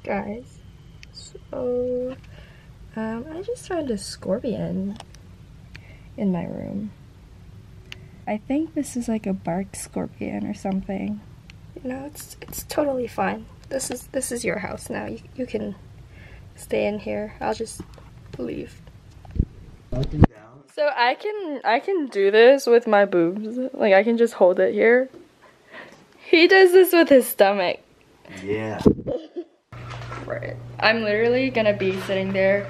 Guys, so I just found a scorpion in my room. I think this is like a barked scorpion or something. You know, it's totally fine. This is your house now. You can stay in here. I'll just leave. So I can do this with my boobs. Like I can just hold it here. He does this with his stomach. Yeah. Right. I'm literally gonna be sitting there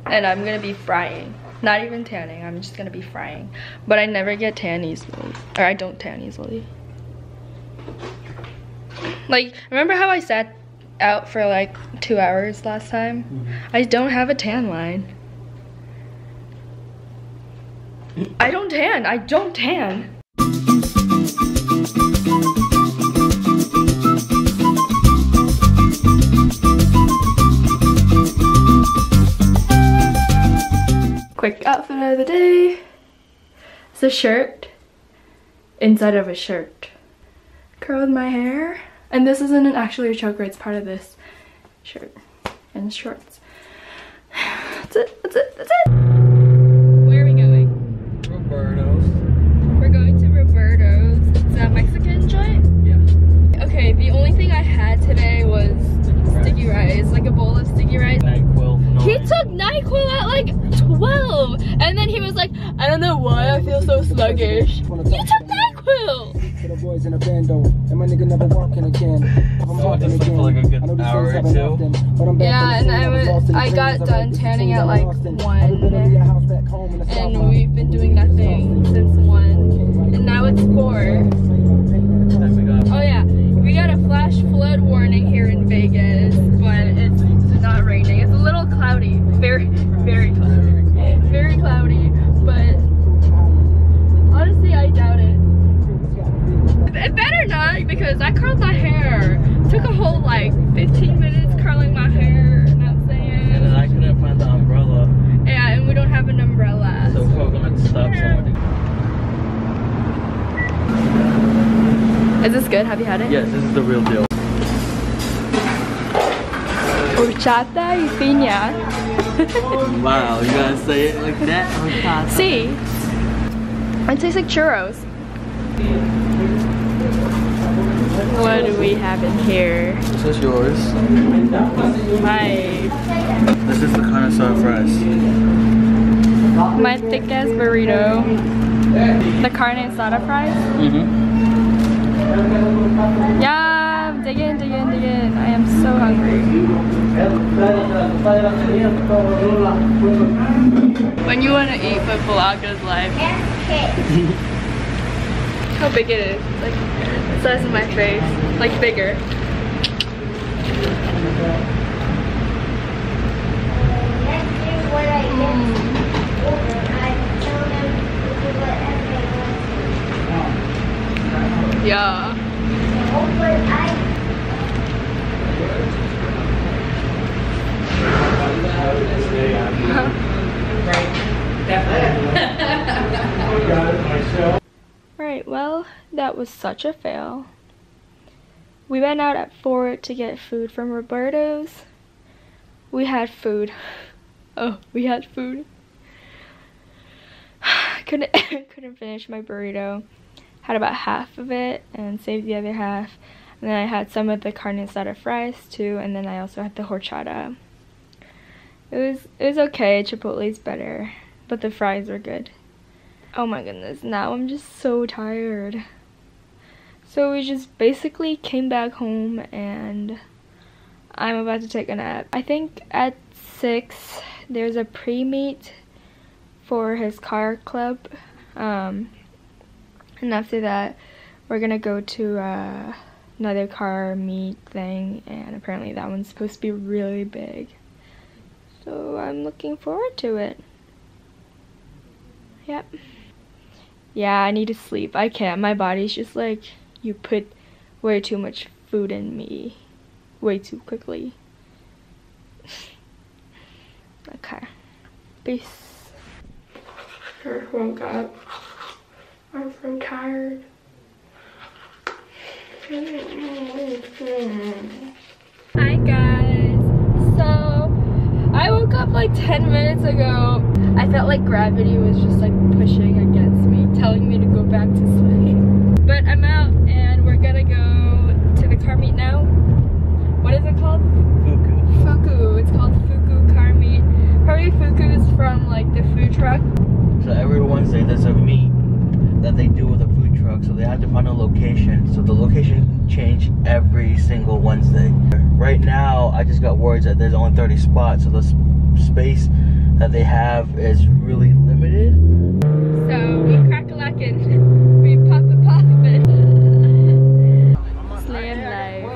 and I'm gonna be frying. Not even tanning, I'm just gonna be frying. But I never get tan easily. Or I don't tan easily. Like, remember how I sat out for like 2 hours last time? Mm-hmm. I don't have a tan line. I don't tan. Quick outfit of the day. It's a shirt inside of a shirt. Curled my hair. And this isn't actually a choker, it's part of this shirt and shorts. That's it. Where are we going? Roberto's. We're going to Roberto's. It's a Mexican joint? Yeah. Okay, the only thing I had today was sticky rice, like a bowl of sticky rice. NyQuil. He took NyQuil at like 12, and then he was like, I don't know why I feel so sluggish. You took NyQuil! Boys in a bando, and my nigga never walking again. So I just for like a good hour or two. Yeah, and I got done tanning at like 1, and we've been doing nothing since 1, and now it's 4. Oh yeah, we got a flash flood warning here in Vegas, but it's not raining. It's a little cloudy, very cloudy, but honestly I doubt it. It better not, because I curled my hair. Took a whole like 15 minutes curling my hair, you know what I'm saying? And then I couldn't find the umbrella. Yeah, and we don't have an umbrella. So we're gonna stop somebody. Is this good? Have you had it? Yes, this is the real deal. Horchata y piña. Wow, you gotta say it like that? Horchata. See? It tastes like churros. What do we have in here? This is yours. My This is the connoisseur fries. my thick ass burrito. The carne asada fries. Yeah, dig in. I am so hungry. When you want to eat but vlogger's life. How big it is. Like the size of my face. Like bigger. Yeah. Right, well, that was such a fail. We went out at 4 to get food from Roberto's. We had food. Oh, we had food. Couldn't finish my burrito. Had about half of it and saved the other half. And then I had some of the carne asada fries too, and then I also had the horchata. It was okay. Chipotle's better, but the fries were good. Oh my goodness, now I'm just so tired. So we just basically came back home and I'm about to take a nap. I think at 6 there's a pre-meet for his car club. And after that we're gonna go to another car meet thing, and apparently that one's supposed to be really big. So I'm looking forward to it. Yep. Yeah, I need to sleep. I can't. My body's just like, you put way too much food in me way too quickly. Okay. Peace. I woke up. I'm so tired. Hi guys. 10 minutes ago, I felt like gravity was just like pushing against me, telling me to go back to sleep. But I'm out and we're gonna go to the car meet now. What is it called? Fuku. Fuku. It's called Fuku car meet. Probably Fuku is from like the food truck. So every Wednesday there's a meet that they do with a food truck, so they have to find a location. So the location can change every single Wednesday. Right now, I just got words that there's only 30 spots, so the space that they have is really limited. So we crack-a-lackin', we pop-a-poppin'. Slam life.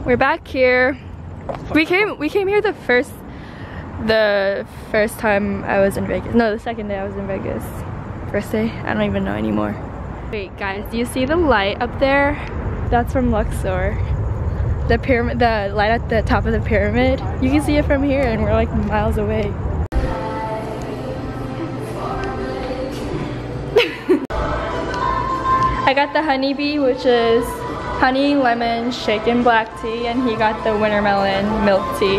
We're back here. We came here the first time I was in Vegas. No, the second day I was in Vegas. First day? I don't even know anymore. Wait guys, do you see the light up there? That's from Luxor. The pyramid, the light at the top of the pyramid. You can see it from here and we're like miles away. I got the honeybee, which is honey lemon shaken black tea, and he got the winter melon milk tea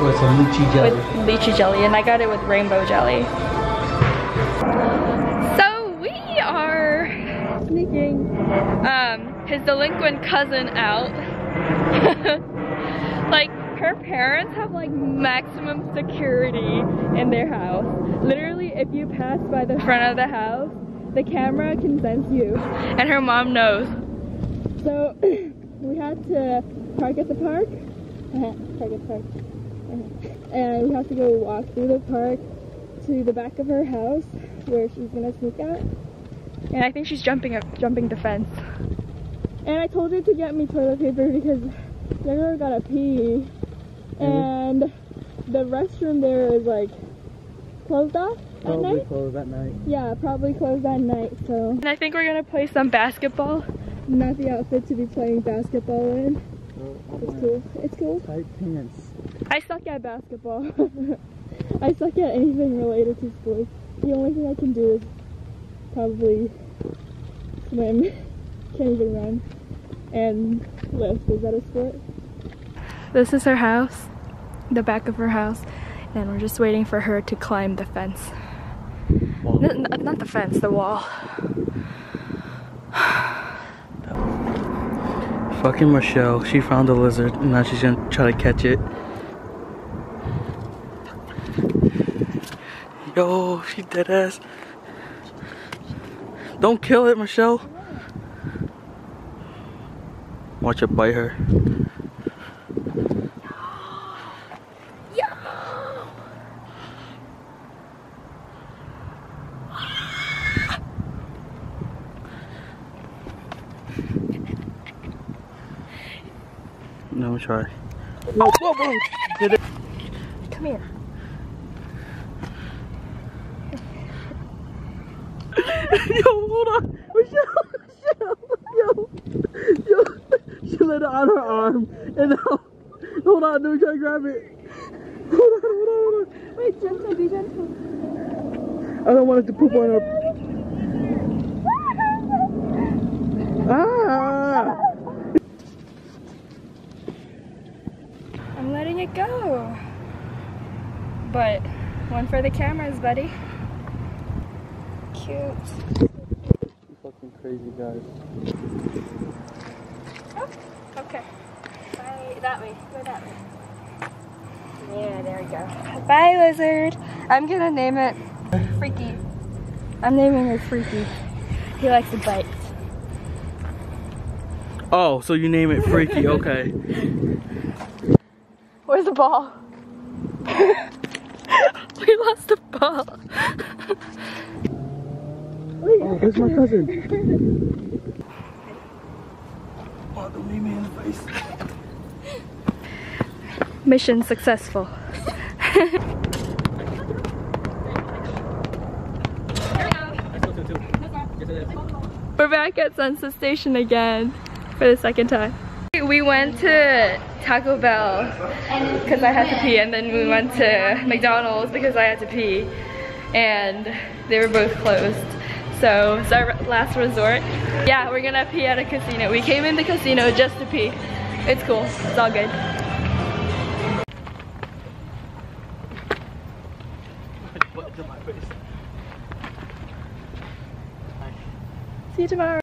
With some lychee jelly. with lychee jelly, and I got it with rainbow jelly. So we are sneaking his delinquent cousin out. Like, her parents have like maximum security in their house. Literally, if you pass by the front of the house, the camera can sense you, and her mom knows. So we had to park at the park, and we have to go walk through the park to the back of her house where she's gonna sneak out. And I think she's jumping the fence. And I told her to get me toilet paper because Deborah gotta pee, and the restroom there is like closed off at night. Probably closed at night. Yeah, probably closed at night. So, and I think we're gonna play some basketball. Not the outfit to be playing basketball in. It's cool. It's cool. Tight pants. I suck at basketball. I suck at anything related to sports. The only thing I can do is probably swim. Can't even run. and lift. Is that a sport? This is her house, the back of her house, and we're just waiting for her to climb the fence. Not the fence, the wall. Fucking Michelle, she found a lizard and now she's gonna try to catch it. Yo, she dead ass. Don't kill it, Michelle. Watch it bite her. Let me try. Whoa, whoa, whoa. Did it? Come here. Yo, hold on. Michelle, yo. She let it on her arm. And now, hold on, let me try to grab it. Hold on. Wait, gentle, be gentle. I don't want it to poop on her. Ah! I'm letting it go. But one for the cameras, buddy. Cute. Fucking crazy, guys. Oh, okay. Bye. That way. Go that way. Yeah, there we go. Bye, lizard. I'm gonna name it Freaky. I'm naming it Freaky. He likes to bite. Oh, so you name it Freaky, okay. Where's the ball? We lost the ball. Oh, there's my cousin. Oh, don't leave me in the face. Mission successful. We're back at Sunset Station again for the second time. We went to Taco Bell because I had to pee, and then we went to McDonald's because I had to pee, and they were both closed. So it's our last resort. Yeah, we're gonna pee at a casino. We came in the casino just to pee. It's cool, it's all good. See you tomorrow.